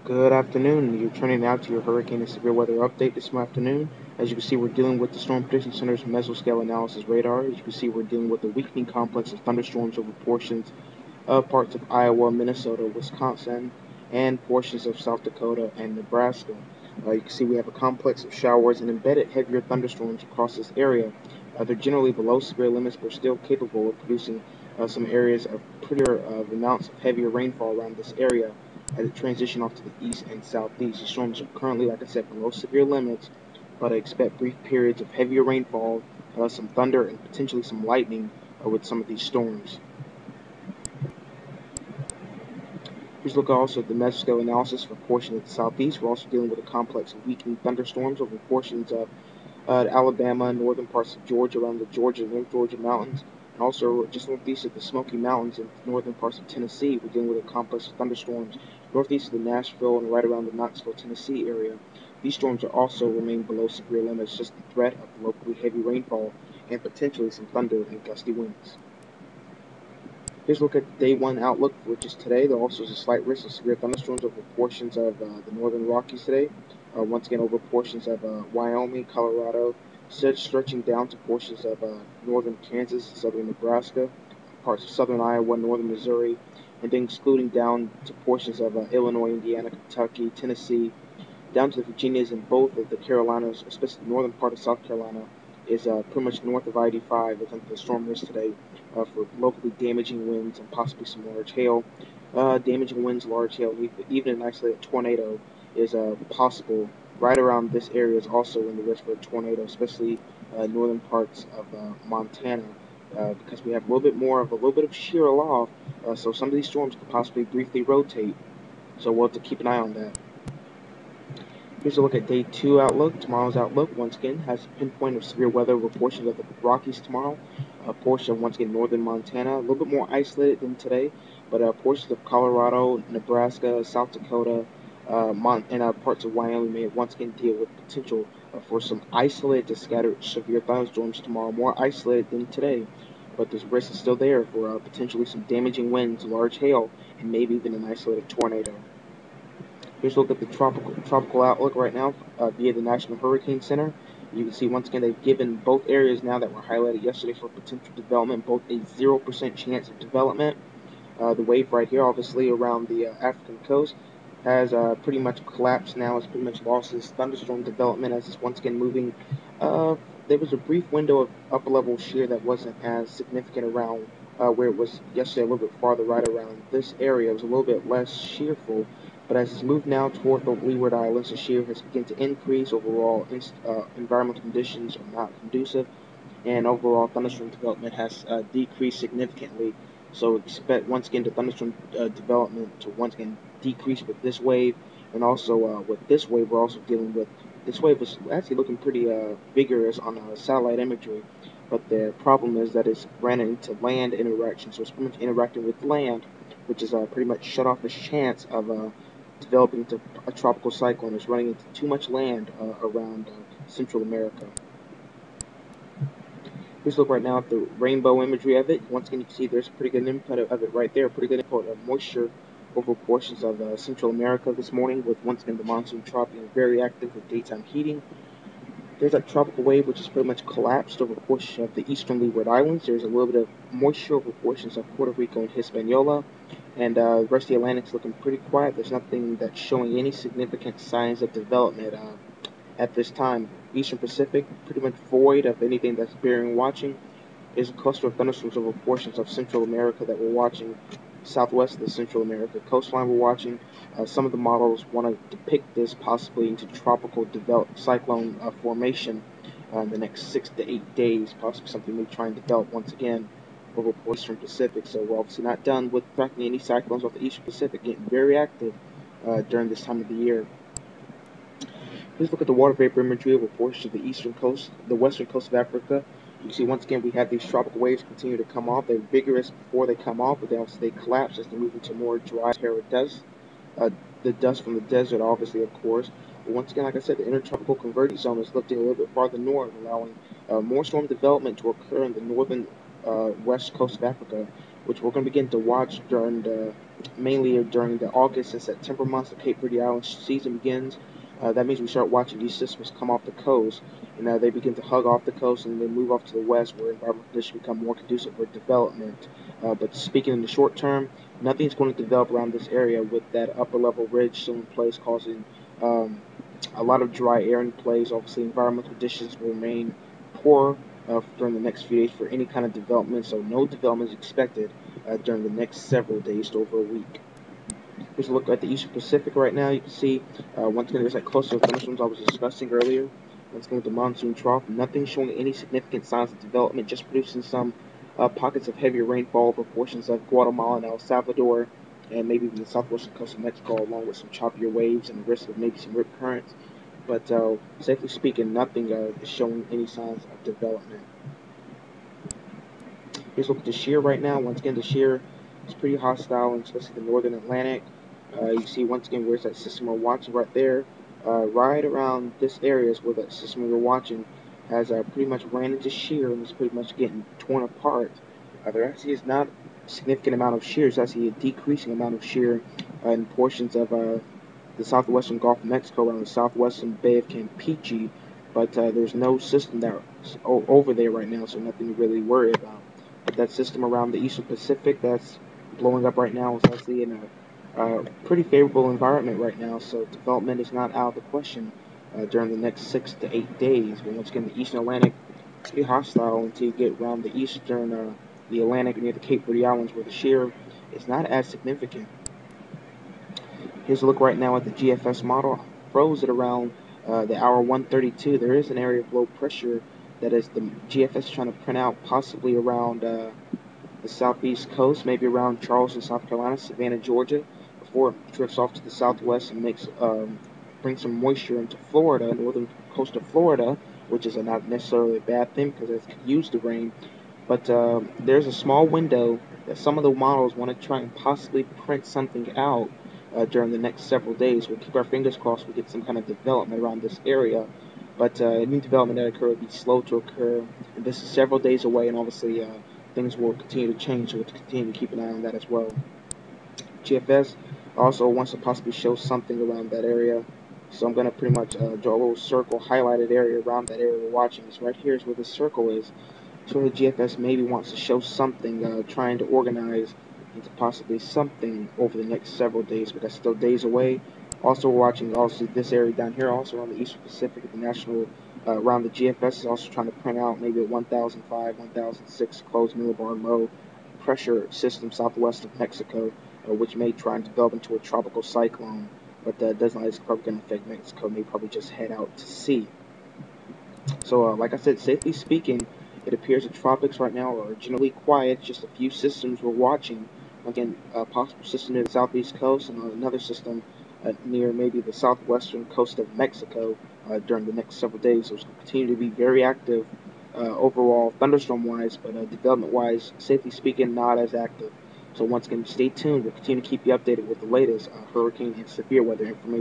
Good afternoon. You're turning now to your hurricane and severe weather update this afternoon. As you can see, we're dealing with the Storm Prediction Center's mesoscale analysis radar. As you can see, we're dealing with a weakening complex of thunderstorms over portions of parts of Iowa, Minnesota, Wisconsin, and portions of South Dakota and Nebraska. You can see we have a complex of showers and embedded heavier thunderstorms across this area. They're generally below severe limits, but still capable of producing some areas of prettier amounts of heavier rainfall around this area as it transitions off to the east and southeast. The storms are currently, like I said, below severe limits, but I expect brief periods of heavier rainfall, some thunder, and potentially some lightning with some of these storms. Here's a look also at the mesoscale analysis for portions of the southeast. We're also dealing with a complex of weakening thunderstorms over portions of Alabama, northern parts of Georgia, around the Georgia and North Georgia mountains, and also just northeast of the Smoky Mountains and northern parts of Tennessee. We're dealing with a complex of thunderstorms northeast of the Nashville and right around the Knoxville, Tennessee area. These storms are also remain below severe limits, just the threat of locally heavy rainfall and potentially some thunder and gusty winds. Here's a look at the day one outlook, which is today. There also is a slight risk of severe thunderstorms over portions of the northern Rockies today. Once again, over portions of Wyoming, Colorado, stretching down to portions of northern Kansas, southern Nebraska, parts of southern Iowa, northern Missouri, and then excluding down to portions of Illinois, Indiana, Kentucky, Tennessee, down to the Virginias and both of the Carolinas, especially the northern part of South Carolina, is pretty much north of I-85. I think the storm risk today for locally damaging winds and possibly some large hail. Damaging winds, large hail, even an isolated tornado is possible. Right around this area is also in the risk for a tornado, especially northern parts of Montana, because we have a little bit of shear aloft. So some of these storms could possibly briefly rotate. So we'll have to keep an eye on that. Here's a look at day two outlook. Tomorrow's outlook, once again, has a pinpoint of severe weather over portions of the Rockies tomorrow. A portion of, once again, northern Montana, a little bit more isolated than today, but portions of Colorado, Nebraska, South Dakota, and parts of Wyoming may once again deal with potential for some isolated to scattered severe thunderstorms tomorrow, more isolated than today. But this risk is still there for potentially some damaging winds, large hail, and maybe even an isolated tornado. Here's a look at the tropical outlook right now via the National Hurricane Center. You can see once again they've given both areas now that were highlighted yesterday for potential development both a 0% chance of development. The wave right here, obviously around the African coast, has pretty much collapsed now. It's pretty much lost its thunderstorm development as it's once again moving. There was a brief window of upper level shear that wasn't as significant around where it was yesterday, a little bit farther right around this area. It was a little bit less shearful, but as it's moved now toward the Leeward Islands, the shear has begun to increase. Overall, environmental conditions are not conducive, and overall thunderstorm development has decreased significantly. So expect once again the thunderstorm development to once again decrease with this wave, and also with this wave we're also dealing with. This wave is actually looking pretty vigorous on satellite imagery, but the problem is that it's ran into land interaction, so it's pretty much interacting with land, which is pretty much shut off its chance of developing into a tropical cyclone. It's running into too much land around Central America. Let's look right now at the rainbow imagery of it. Once again, you can see there's a pretty good input of it right there. Pretty good input of moisture over portions of Central America this morning, with once again the monsoon tropic very active with daytime heating. There's that tropical wave which is pretty much collapsed over portions of the eastern Leeward Islands. There's a little bit of moisture over portions of Puerto Rico and Hispaniola. And the rest of the Atlantic's looking pretty quiet. There's nothing that's showing any significant signs of development at this time. Eastern Pacific, pretty much void of anything that's bearing watching. There's a cluster of thunderstorms over portions of Central America that we're watching. Southwest of the Central America coastline we're watching. Some of the models want to depict this possibly into tropical cyclone formation in the next 6 to 8 days, possibly something we try and develop once again over the Eastern Pacific. So we're obviously not done with tracking any cyclones off the Eastern Pacific, getting very active during this time of the year. Let's look at the water vapor imagery over portions of the eastern coast, the western coast of Africa. You can see once again we have these tropical waves continue to come off. They're vigorous before they come off, but they collapse as they move into more dry terra dust. The dust from the desert, obviously, of course. But once again, like I said, the intertropical convergence zone is lifting a little bit farther north, allowing more storm development to occur in the northern west coast of Africa, which we're going to begin to watch during the mainly during the August and September months. The Cape Verde Islands season begins. That means we start watching these systems come off the coast, and they begin to hug off the coast and then move off to the west, where environmental conditions become more conducive for development. But speaking in the short term, nothing's going to develop around this area with that upper level ridge still in place, causing a lot of dry air in place. Obviously, environmental conditions will remain poor during the next few days for any kind of development, so no development is expected during the next several days to over a week. Here's a look at the Eastern Pacific right now. You can see once again there's that cluster of thunderstorms I was discussing earlier. Once again with the monsoon trough, nothing showing any significant signs of development, just producing some pockets of heavier rainfall over portions of Guatemala and El Salvador, and maybe even the southwestern coast of Mexico, along with some choppier waves and the risk of maybe some rip currents. But safely speaking, nothing is showing any signs of development. Here's a look at the shear right now. Once again, the shear is pretty hostile, and especially the northern Atlantic. You see once again where's that system we're watching right there. Right around this area is where that system we're watching has pretty much ran into shear and is pretty much getting torn apart. There actually is not a significant amount of shear. It's actually a decreasing amount of shear in portions of the southwestern Gulf of Mexico around the southwestern Bay of Campeche. But there's no system that's over there right now, so nothing to really worry about. But that system around the Eastern Pacific that's blowing up right now is actually in a pretty favorable environment right now, so development is not out of the question during the next 6 to 8 days. But once again, the Eastern Atlantic is pretty hostile until you get around the Atlantic near the Cape Verde Islands, where the shear is not as significant. Here's a look right now at the GFS model. Froze at around the hour 132. There is an area of low pressure that is the GFS trying to print out, possibly around the southeast coast, maybe around Charleston, South Carolina, Savannah, Georgia, before it drifts off to the southwest and brings some moisture into Florida, northern coast of Florida, which is not necessarily a bad thing because it could use the rain. But there's a small window that some of the models want to try and possibly print something out during the next several days. We'll keep our fingers crossed we get some kind of development around this area. But any development that occur will be slow to occur. And this is several days away, and obviously things will continue to change, so we'll continue to keep an eye on that as well. GFS also wants to possibly show something around that area. So I'm going to pretty much draw a little circle, highlighted area around that area we're watching. This right here is where the circle is. So the GFS maybe wants to show something, trying to organize into possibly something over the next several days, but that's still days away. Also, we're watching also this area down here, also around the Eastern Pacific, the national, around the GFS is also trying to print out maybe a 1005, 1006 closed millibar low pressure system southwest of Mexico, which may try and develop into a tropical cyclone, but doesn't like it's probably going to affect Mexico, may probably just head out to sea. So, like I said, safely speaking, it appears the tropics right now are generally quiet. Just a few systems we're watching. Again, a possible system near the southeast coast and another system near maybe the southwestern coast of Mexico during the next several days. So it's going to continue to be very active overall thunderstorm-wise, but development-wise, safely speaking, not as active. So once again, stay tuned. We'll continue to keep you updated with the latest hurricane and severe weather information.